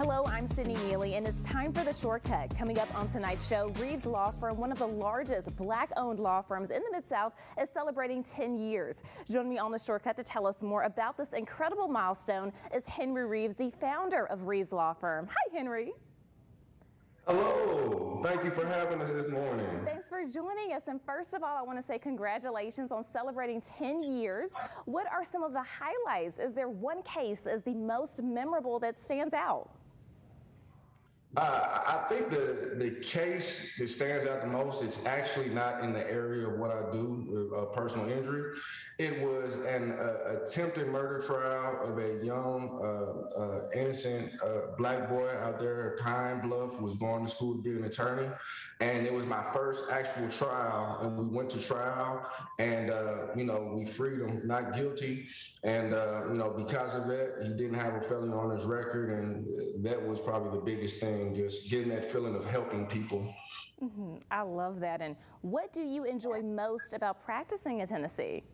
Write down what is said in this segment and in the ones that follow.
Hello, I'm Neely, and it's time for The Shortcut. Coming up on tonight's show, Reaves Law Firm, one of the largest Black-owned law firms in the Mid-South, is celebrating 10 years. Joining me on The Shortcut to tell us more about this incredible milestone is Henry Reaves, the founder of Reaves Law Firm. Hi, Henry. Hello. Thank you for having us this morning. Thanks for joining us. And first of all, I want to say congratulations on celebrating 10 years. What are some of the highlights? Is there one case that is the most memorable that stands out? I think the case that stands out the most, it's actually not in the area of what I do, personal injury. It was an attempted murder trial of a young, innocent Black boy out there at Pine Bluff, who was going to school to be an attorney. And it was my first actual trial, and we went to trial, and, we freed him not guilty. And, because of that, he didn't have a felony on his record, and that was probably the biggest thing, just getting that feeling of helping people. I love that. And what do you enjoy most about practicing in Tennessee?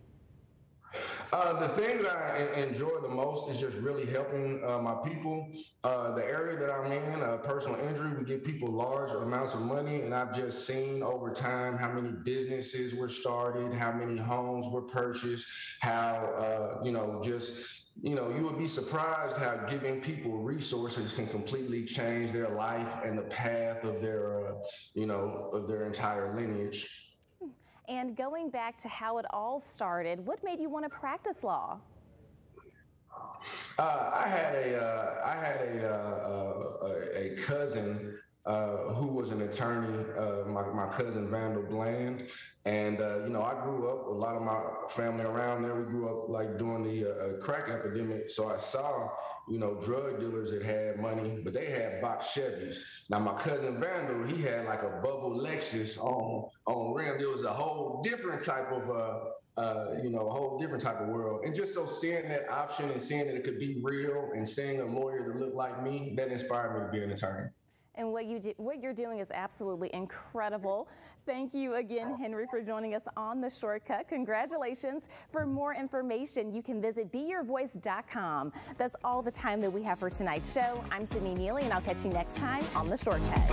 The thing that I enjoy the most is just really helping my people. The area that I'm in, personal injury, we give people large amounts of money, and I've just seen over time how many businesses were started, how many homes were purchased, how, you would be surprised how giving people resources can completely change their life and the path of their entire lineage. And going back to how it all started, what made you want to practice law? I had a cousin who was an attorney, my cousin Vandal Bland, and I grew up, a lot of my family around there, we grew up like during the crack epidemic, so I saw drug dealers that had money, but they had box Chevys. Now, my cousin Vandal, he had like a bubble Lexus on rim. It was a whole different type of, world. And just so seeing that option and seeing that it could be real and seeing a lawyer that looked like me, that inspired me to be an attorney. And what you're doing is absolutely incredible. Thank you again, Henry, for joining us on The Shortcut. Congratulations. For more information, you can visit beyourvoice.com. That's all the time that we have for tonight's show. I'm Neely, and I'll catch you next time on The Shortcut.